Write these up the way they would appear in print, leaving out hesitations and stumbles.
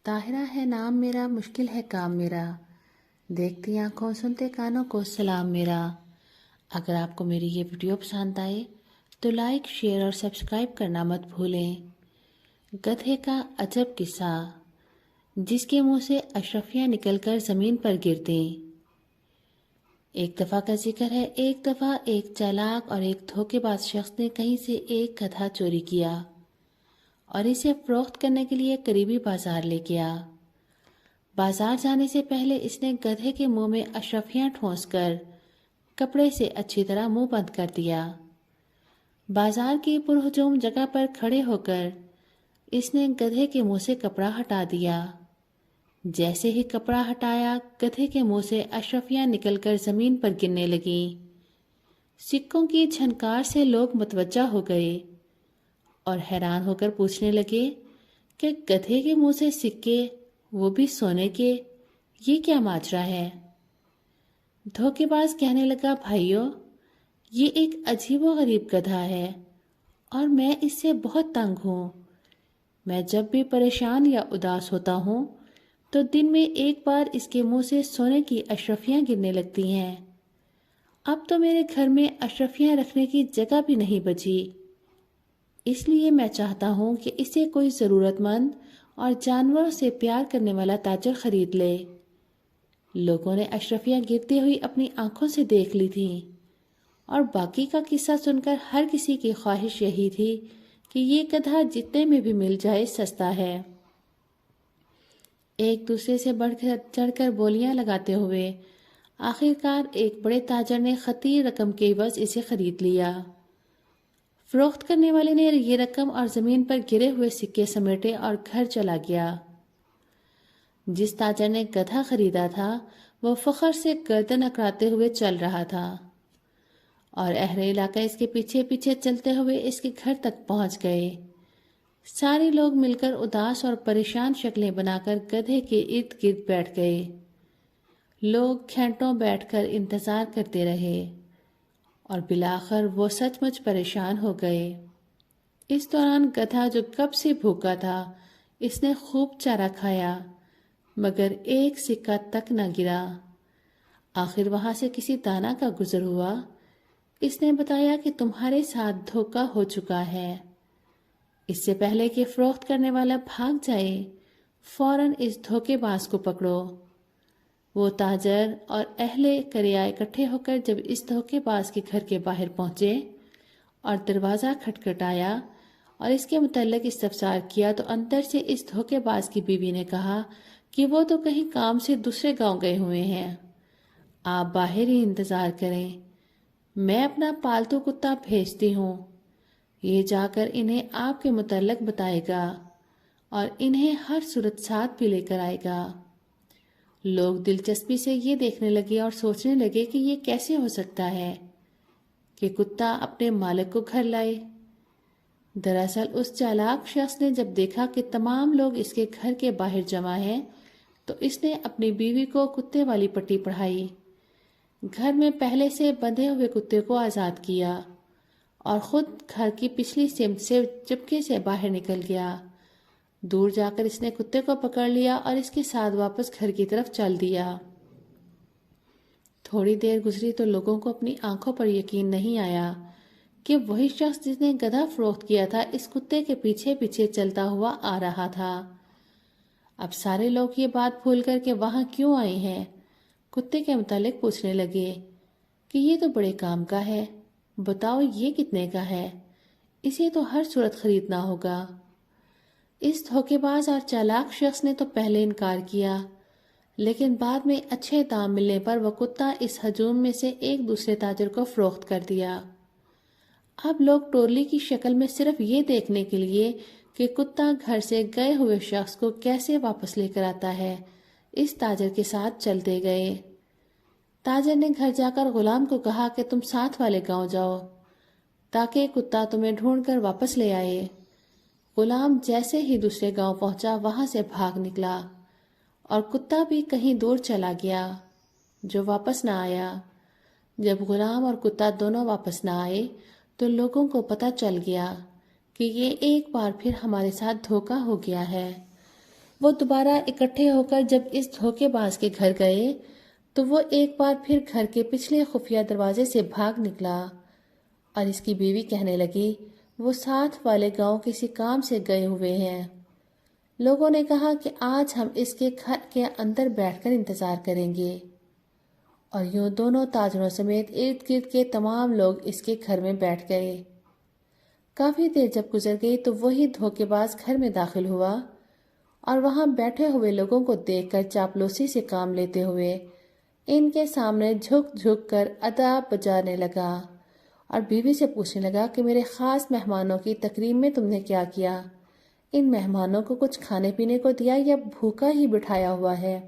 طاہرہ ہے نام میرا، مشکل ہے کام میرا، دیکھتی آنکھوں سنتے کانوں کو سلام میرا۔ اگر آپ کو میری یہ ویڈیو پسند آئے تو لائک، شیئر اور سبسکرائب کرنا مت بھولیں۔ گدھے کا عجب قصہ، جس کے منہ سے اشرفیاں نکل کر زمین پر گرتیں۔ ایک دفعہ کا ذکر ہے، ایک دفعہ ایک چالاک اور ایک دھوکے باز شخص نے کہیں سے ایک گدھا چوری کیا اور اسے فروخت کرنے کے لیے قریبی بازار لے گیا۔ بازار جانے سے پہلے اس نے گدھے کے منہ میں اشرفیاں ٹھونس کر کپڑے سے اچھی طرح منہ بند کر دیا۔ بازار کی پرہجوم جگہ پر کھڑے ہو کر اس نے گدھے کے منہ سے کپڑا ہٹا دیا۔ جیسے ہی کپڑا ہٹایا، گدھے کے منہ سے اشرفیاں نکل کر زمین پر گرنے لگیں۔ سکوں کی جھنکار سے لوگ متوجہ ہو گئے اور حیران ہو کر پوچھنے لگے کہ گدھے کے منہ سے سکے، وہ بھی سونے کے، یہ کیا ماجرا ہے؟ دھوکے باز کہنے لگا، بھائیو، یہ ایک عجیب و غریب گدھا ہے اور میں اس سے بہت تنگ ہوں۔ میں جب بھی پریشان یا اداس ہوتا ہوں تو دن میں ایک بار اس کے منہ سے سونے کی اشرفیاں گرنے لگتی ہیں۔ اب تو میرے گھر میں اشرفیاں رکھنے کی جگہ بھی نہیں بچی، اس لیے میں چاہتا ہوں کہ اسے کوئی ضرورت مند اور جانوروں سے پیار کرنے والا تاجر خرید لے۔ لوگوں نے اشرفیاں گرتی ہوئی اپنی آنکھوں سے دیکھ لی تھیں اور باقی کا قصہ سن کر ہر کسی کی خواہش یہی تھی کہ یہ گدھا جتنے میں بھی مل جائے سستا ہے۔ ایک دوسرے سے بڑھ کر چڑھ کر بولیاں لگاتے ہوئے آخرکار ایک بڑے تاجر نے خطیر رقم کے عوض اسے خرید لیا۔ فروخت کرنے والے نے یہ رقم اور زمین پر گرے ہوئے سکے سمیٹے اور گھر چلا گیا۔ جس تاجر نے گدھا خریدا تھا وہ فخر سے گردن اکڑاتے ہوئے چل رہا تھا اور اہل علاقہ اس کے پیچھے پیچھے چلتے ہوئے اس کے گھر تک پہنچ گئے۔ سارے لوگ مل کر اداس اور پریشان شکلیں بنا کر گدھے کے ارد گرد بیٹھ گئے۔ لوگ گھنٹوں بیٹھ کر انتظار کرتے رہے اور بالآخر وہ سچ مچ پریشان ہو گئے۔ اس دوران گدھا جو کب سے بھوکا تھا، اس نے خوب چارہ کھایا مگر ایک سکہ تک نہ گرا۔ آخر وہاں سے کسی دانا کا گزر ہوا۔ اس نے بتایا کہ تمہارے ساتھ دھوکا ہو چکا ہے۔ اس سے پہلے کہ فروخت کرنے والا بھاگ جائے، فوراً اس دھوکے باز کو پکڑو۔ وہ تاجر اور اہل قریہ اکٹھے ہو کر جب اس دھوکے باز کے گھر کے باہر پہنچے اور دروازہ کھٹکھٹایا اور اس کے متعلق استفسار کیا تو اندر سے اس دھوکے باز کی بیوی نے کہا کہ وہ تو کہیں کام سے دوسرے گاؤں گئے ہوئے ہیں، آپ باہر ہی انتظار کریں، میں اپنا پالتو کتا بھیجتی ہوں، یہ جا کر انہیں آپ کے متعلق بتائے گا اور انہیں ہر صورت ساتھ بھی لے کر آئے گا۔ لوگ دلچسپی سے یہ دیکھنے لگے اور سوچنے لگے کہ یہ کیسے ہو سکتا ہے کہ کتا اپنے مالک کو گھر لائے۔ دراصل اس چالاک شخص نے جب دیکھا کہ تمام لوگ اس کے گھر کے باہر جمع ہیں تو اس نے اپنی بیوی کو کتے والی پٹی پڑھائی، گھر میں پہلے سے بندھے ہوئے کتے کو آزاد کیا اور خود گھر کی پچھلی سمت سے چپکے سے باہر نکل گیا۔ دور جا کر اس نے کتے کو پکڑ لیا اور اس کے ساتھ واپس گھر کی طرف چل دیا۔ تھوڑی دیر گزری تو لوگوں کو اپنی آنکھوں پر یقین نہیں آیا کہ وہی شخص جس نے گدھا فروخت کیا تھا اس کتے کے پیچھے پیچھے چلتا ہوا آ رہا تھا۔ اب سارے لوگ یہ بات بھول کر کہ وہاں کیوں آئے ہیں، کتے کے متعلق پوچھنے لگے کہ یہ تو بڑے کام کا ہے، بتاؤ یہ کتنے کا ہے، اسے تو ہر صورت خریدنا ہوگا۔ اس دھوکے باز اور چالاک شخص نے تو پہلے انکار کیا، لیکن بعد میں اچھے دام ملنے پر وہ کتا اس ہجوم میں سے ایک دوسرے تاجر کو فروخت کر دیا۔ اب لوگ ٹورلی کی شکل میں صرف یہ دیکھنے کے لیے کہ کتا گھر سے گئے ہوئے شخص کو کیسے واپس لے کر آتا ہے، اس تاجر کے ساتھ چلتے گئے۔ تاجر نے گھر جا کر غلام کو کہا کہ تم ساتھ والے گاؤں جاؤ تاکہ کتا تمہیں ڈھونڈ کر واپس لے آئے۔ غلام جیسے ہی دوسرے گاؤں پہنچا وہاں سے بھاگ نکلا اور کتا بھی کہیں دور چلا گیا جو واپس نہ آیا۔ جب غلام اور کتا دونوں واپس نہ آئے تو لوگوں کو پتہ چل گیا کہ یہ ایک بار پھر ہمارے ساتھ دھوکا ہو گیا ہے۔ وہ دوبارہ اکٹھے ہو کر جب اس دھوکے باز کے گھر گئے تو وہ ایک بار پھر گھر کے پچھلے خفیہ دروازے سے بھاگ نکلا اور اس کی بیوی کہنے لگی وہ ساتھ والے گاؤں کسی کام سے گئے ہوئے ہیں۔ لوگوں نے کہا کہ آج ہم اس کے گھر کے اندر بیٹھ کر انتظار کریں گے، اور یوں دونوں تاجروں سمیت ارد گرد کے تمام لوگ اس کے گھر میں بیٹھ گئے۔ کافی دیر جب گزر گئی تو وہی دھوکے باز گھر میں داخل ہوا اور وہاں بیٹھے ہوئے لوگوں کو دیکھ کر چاپلوسی سے کام لیتے ہوئے ان کے سامنے جھک جھک کر ادا بجانے لگا اور بیوی سے پوچھنے لگا کہ میرے خاص مہمانوں کی تکریم میں تم نے کیا کیا؟ ان مہمانوں کو کچھ کھانے پینے کو دیا یا بھوکا ہی بٹھایا ہوا ہے؟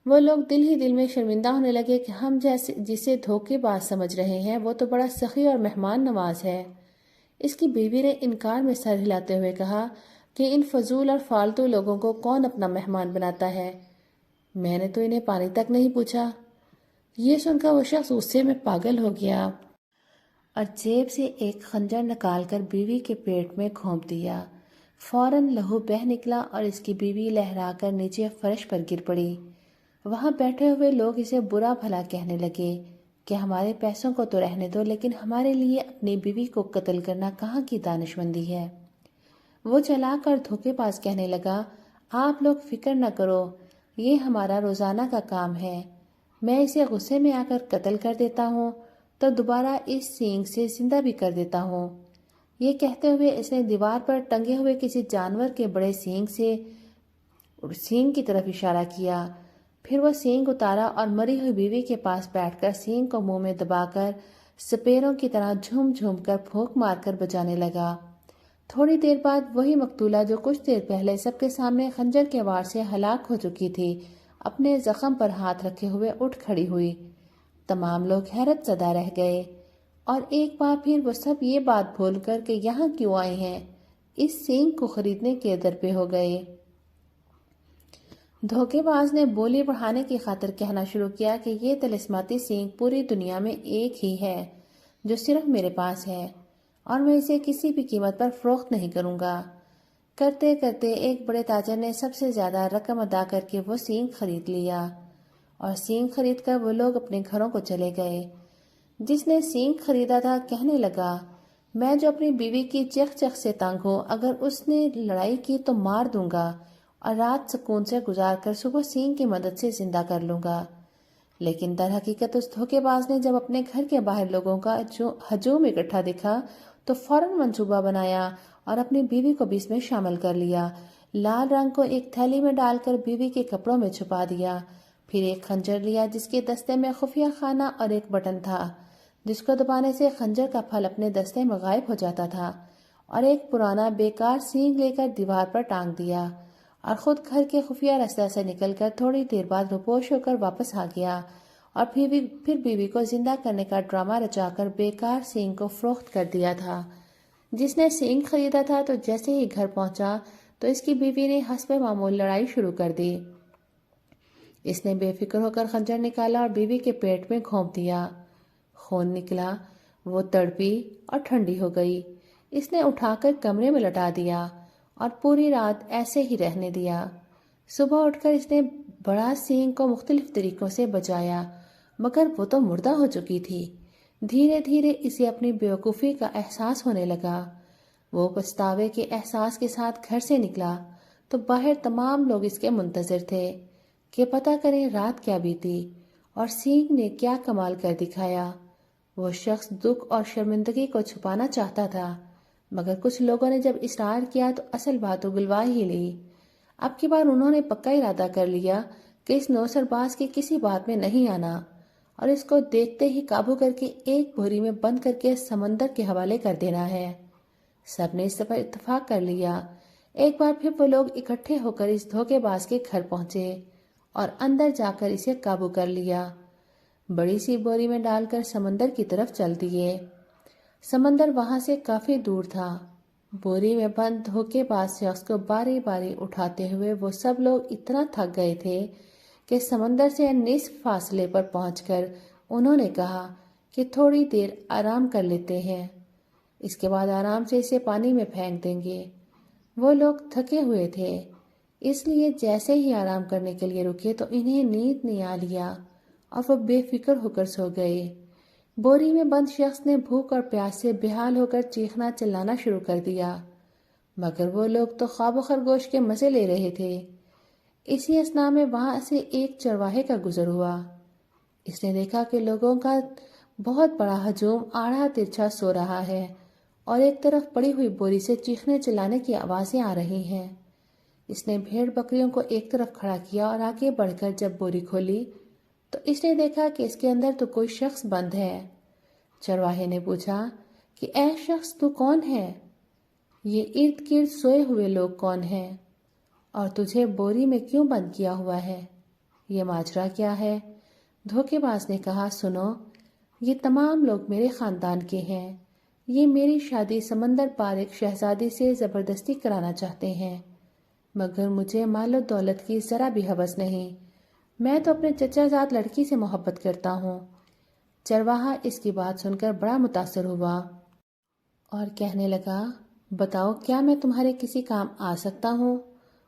وہ لوگ دل ہی دل میں شرمندہ ہونے لگے کہ ہم جسے دھوکے باز سمجھ رہے ہیں وہ تو بڑا سخی اور مہمان نواز ہے۔ اس کی بیوی نے انکار میں سر ہلاتے ہوئے کہا کہ ان فضول اور فالتو لوگوں کو کون اپنا مہمان بناتا ہے؟ میں نے تو انہیں پانی تک نہیں پوچھا۔ یہ سن کر وہ شخص غصے میں پاگل ہو گیا اور جیب سے ایک خنجر نکال کر بیوی کے پیٹ میں گھونپ دیا۔ فوراً لہو بہہ نکلا اور اس کی بیوی لہرا کر نیچے فرش پر گر پڑی۔ وہاں بیٹھے ہوئے لوگ اسے برا بھلا کہنے لگے کہ ہمارے پیسوں کو تو رہنے دو، لیکن ہمارے لیے اپنی بیوی کو قتل کرنا کہاں کی دانشمندی ہے؟ وہ چلاک اور دھوکے باز کہنے لگا آپ لوگ فکر نہ کرو، یہ ہمارا روزانہ کا کام ہے۔ میں اسے غصے میں آ کر قتل کر دیتا ہوں تو دوبارہ اس سینگ سے زندہ بھی کر دیتا ہوں۔ یہ کہتے ہوئے اس نے دیوار پر ٹنگے ہوئے کسی جانور کے بڑے سینگ کی طرف اشارہ کیا۔ پھر وہ سینگ اتارا اور مری ہوئی بیوی کے پاس بیٹھ کر سینگ کو منہ میں دبا کر سپیروں کی طرح جھوم جھوم کر پھونک مار کر بجانے لگا۔ تھوڑی دیر بعد وہی مقتولہ جو کچھ دیر پہلے سب کے سامنے خنجر کے وار سے ہلاک ہو چکی تھی، اپنے زخم پر ہاتھ رکھے ہوئے اٹھ کھڑی ہوئی۔ تمام لوگ حیرت زدہ رہ گئے اور ایک بار پھر وہ سب یہ بات بھول کر کہ یہاں کیوں آئے ہیں، اس سینگ کو خریدنے کے در پہ ہو گئے۔ دھوکے باز نے بولی بڑھانے کی خاطر کہنا شروع کیا کہ یہ طلسماتی سینگ پوری دنیا میں ایک ہی ہے جو صرف میرے پاس ہے، اور میں اسے کسی بھی قیمت پر فروخت نہیں کروں گا۔ کرتے کرتے ایک بڑے تاجر نے سب سے زیادہ رقم ادا کر کے وہ سینگ خرید لیا، اور سینگ خرید کر وہ لوگ اپنے گھروں کو چلے گئے۔ جس نے سینگ خریدا تھا کہنے لگا میں جو اپنی بیوی کی چخ چخ سے تنگ ہوں، اگر اس نے لڑائی کی تو مار دوں گا اور رات سکون سے گزار کر صبح سینگ کی مدد سے زندہ کر لوں گا۔ لیکن در حقیقت اس دھوکے باز نے جب اپنے گھر کے باہر لوگوں کا ہجوم اکٹھا دیکھا تو فوراً منصوبہ بنایا اور اپنی بیوی کو بھی اس میں شامل کر لیا۔ لال رنگ کو ایک تھیلی میں ڈال کر بیوی کے کپڑوں میں چھپا دیا، پھر ایک خنجر لیا جس کے دستے میں خفیہ خانہ اور ایک بٹن تھا جس کو دبانے سے خنجر کا پھل اپنے دستے میں غائب ہو جاتا تھا، اور ایک پرانا بیکار سینگ لے کر دیوار پر ٹانگ دیا، اور خود گھر کے خفیہ رستہ سے نکل کر تھوڑی دیر بعد روپوش ہو کر واپس آ گیا اور پھر بیوی کو زندہ کرنے کا ڈرامہ رچا کر بیکار سینگ کو فروخت کر دیا تھا۔ جس نے سینگ خریدا تھا تو جیسے ہی گھر پہنچا تو اس کی بیوی نے حسب معمول لڑائی شروع کر دی۔ اس نے بے فکر ہو کر خنجر نکالا اور بیوی کے پیٹ میں گھونپ دیا۔ خون نکلا، وہ تڑپی اور ٹھنڈی ہو گئی۔ اس نے اٹھا کر کمرے میں لٹا دیا اور پوری رات ایسے ہی رہنے دیا۔ صبح اٹھ کر اس نے بڑا سینگ کو مختلف طریقوں سے بچایا، مگر وہ تو مردہ ہو چکی تھی۔ دھیرے دھیرے اسے اپنی بیوقوفی کا احساس ہونے لگا۔ وہ پچھتاوے کے احساس کے ساتھ گھر سے نکلا تو باہر تمام لوگ اس کے منتظر تھے کہ پتہ کریں رات کیا بیتی اور سینگ نے کیا کمال کر دکھایا۔ وہ شخص دکھ اور شرمندگی کو چھپانا چاہتا تھا، مگر کچھ لوگوں نے جب اصرار کیا تو اصل بات اگلوا ہی لی۔ اب کی بار انہوں نے پکا ارادہ کر لیا کہ اس نوسر باز کی کسی بات میں نہیں آنا اور اس کو دیکھتے ہی قابو کر کے ایک بھوری میں بند کر کے سمندر کے حوالے کر دینا ہے۔ سب نے اس پر اتفاق کر لیا۔ ایک بار پھر وہ لوگ اکٹھے ہو کر اس دھوکے باز کے گھر پہنچے اور اندر جا کر اسے قابو کر لیا۔ بڑی سی بوری میں ڈال کر سمندر کی طرف چل دیے۔ سمندر وہاں سے کافی دور تھا۔ بوری میں بند دھوکے باز شخص کو باری باری اٹھاتے ہوئے وہ سب لوگ اتنا تھک گئے تھے کہ سمندر سے نصف فاصلے پر پہنچ کر انہوں نے کہا کہ تھوڑی دیر آرام کر لیتے ہیں، اس کے بعد آرام سے اسے پانی میں پھینک دیں گے۔ وہ لوگ تھکے ہوئے تھے، اس لیے جیسے ہی آرام کرنے کے لیے رکے تو انہیں نیند نہیں آ لیا اور وہ بے فکر ہو کر سو گئے۔ بوری میں بند شخص نے بھوک اور پیاس سے بحال ہو کر چیخنا چلانا شروع کر دیا، مگر وہ لوگ تو خواب و خرگوش کے مزے لے رہے تھے۔ اسی اثناء میں وہاں سے ایک چرواہے کا گزر ہوا۔ اس نے دیکھا کہ لوگوں کا بہت بڑا ہجوم آڑا ترچھا سو رہا ہے اور ایک طرف پڑی ہوئی بوری سے چیخنے چلانے کی آوازیں آ رہی ہیں۔ اس نے بھیڑ بکریوں کو ایک طرف کھڑا کیا اور آگے بڑھ کر جب بوری کھولی تو اس نے دیکھا کہ اس کے اندر تو کوئی شخص بند ہے۔ چرواہے نے پوچھا کہ اے شخص تو کون ہے؟ یہ ارد گرد سوئے ہوئے لوگ کون ہیں اور تجھے بوری میں کیوں بند کیا ہوا ہے؟ یہ ماجرا کیا ہے؟ دھوکے باز نے کہا، سنو، یہ تمام لوگ میرے خاندان کے ہیں۔ یہ میری شادی سمندر پار ایک شہزادی سے زبردستی کرانا چاہتے ہیں، مگر مجھے مال و دولت کی ذرا بھی ہوس نہیں۔ میں تو اپنے چچا زاد لڑکی سے محبت کرتا ہوں۔ چرواہا اس کی بات سن کر بڑا متاثر ہوا اور کہنے لگا، بتاؤ کیا میں تمہارے کسی کام آ سکتا ہوں؟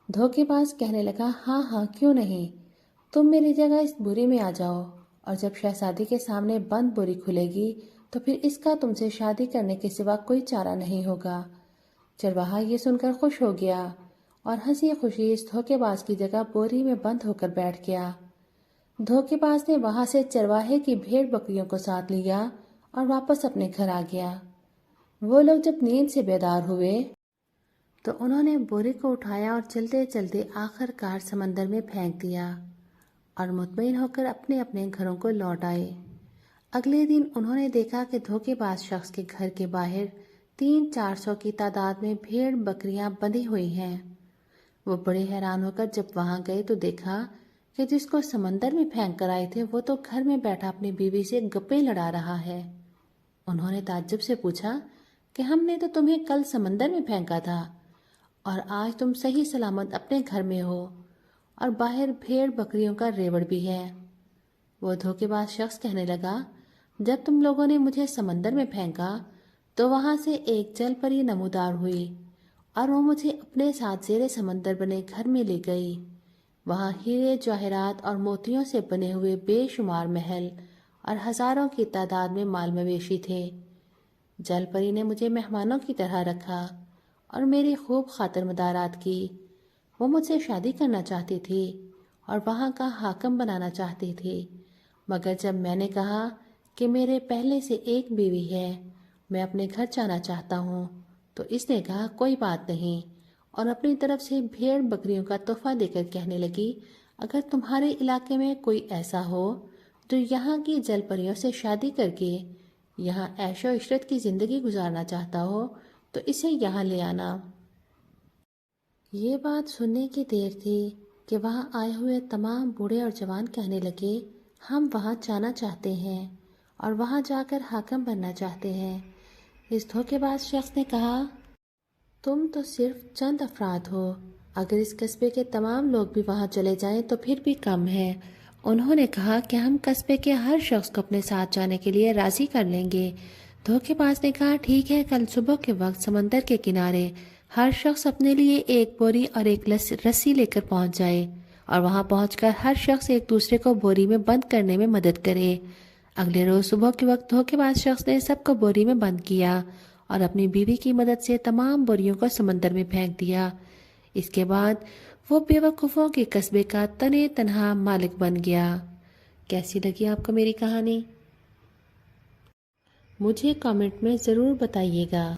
دھوکے باز کہنے لگا، ہاں ہاں کیوں نہیں، تم میری جگہ اس بوری میں آ جاؤ اور جب شہزادی کے سامنے بند بوری کھلے گی تو پھر اس کا تم سے شادی کرنے کے سوا کوئی چارہ نہیں ہوگا۔ چرواہا یہ سن کر خوش ہو گیا اور ہنسی خوشی اس دھوکے باز کی جگہ بوری میں بند ہو کر بیٹھ گیا۔ دھوکے باز نے وہاں سے چرواہے کی بھیڑ بکریوں کو ساتھ لیا اور واپس اپنے گھر آ گیا۔ وہ لوگ جب نیند سے بیدار ہوئے تو انہوں نے بوری کو اٹھایا اور چلتے چلتے آخر کار سمندر میں پھینک دیا اور مطمئن ہو کر اپنے اپنے گھروں کو لوٹ آئے۔ اگلے دن انہوں نے دیکھا کہ دھوکے باز شخص کے گھر کے باہر 300-400 کی تعداد میں بھیڑ بکریاں بندھی ہوئی ہیں۔ وہ بڑے حیران ہو کر جب وہاں گئے تو دیکھا کہ جس کو سمندر میں پھینک کر آئے تھے وہ تو گھر میں بیٹھا اپنی بیوی سے گپیں لڑا رہا ہے۔ انہوں نے تعجب سے پوچھا کہ ہم نے تو تمہیں کل سمندر میں پھینکا تھا اور آج تم صحیح سلامت اپنے گھر میں ہو اور باہر بھیڑ بکریوں کا ریوڑ بھی ہے۔ وہ دھوکے باز شخص کہنے لگا، جب تم لوگوں نے مجھے سمندر میں پھینکا تو وہاں سے ایک جل پری نمودار ہوئی اور وہ مجھے اپنے ساتھ زیر سمندر بنے گھر میں لے گئی۔ وہاں ہیرے جواہرات اور موتیوں سے بنے ہوئے بے شمار محل اور ہزاروں کی تعداد میں مال مویشی تھے۔ جل پری نے مجھے مہمانوں کی طرح رکھا اور میری خوب خاطر مدارات کی۔ وہ مجھ سے شادی کرنا چاہتی تھی اور وہاں کا حاکم بنانا چاہتی تھی، مگر جب میں نے کہا کہ میرے پہلے سے ایک بیوی ہے، میں اپنے گھر جانا چاہتا ہوں، تو اس نے کہا کوئی بات نہیں، اور اپنی طرف سے بھیڑ بکریوں کا تحفہ دے کر کہنے لگی، اگر تمہارے علاقے میں کوئی ایسا ہو جو یہاں کی جل پریوں سے شادی کر کے یہاں عیش و عشرت کی زندگی گزارنا چاہتا ہو تو اسے یہاں لے آنا۔ یہ بات سننے کی دیر تھی کہ وہاں آئے ہوئے تمام بوڑھے اور جوان کہنے لگے، ہم وہاں جانا چاہتے ہیں اور وہاں جا کر حاکم بننا چاہتے ہیں۔ اس دھوکے باز شخص نے کہا، تم تو صرف چند افراد ہو، اگر اس قصبے کے تمام لوگ بھی وہاں چلے جائیں تو پھر بھی کم ہے۔ انہوں نے کہا کہ ہم قصبے کے ہر شخص کو اپنے ساتھ جانے کے لیے راضی کر لیں گے۔ دھوکے باز نے کہا، ٹھیک ہے، کل صبح کے وقت سمندر کے کنارے ہر شخص اپنے لیے ایک بوری اور ایک رسی لے کر پہنچ جائے اور وہاں پہنچ کر ہر شخص ایک دوسرے کو بوری میں بند کرنے میں مدد کرے۔ اگلے روز صبح کے وقت دھوکے باز شخص نے سب کو بوری میں بند کیا اور اپنی بیوی کی مدد سے تمام بوریوں کو سمندر میں پھینک دیا۔ اس کے بعد وہ بے وقوفوں کے قصبے کا تنے تنہا مالک بن گیا۔ کیسی لگی آپ کو میری کہانی؟ مجھے کامنٹ میں ضرور بتائیے گا۔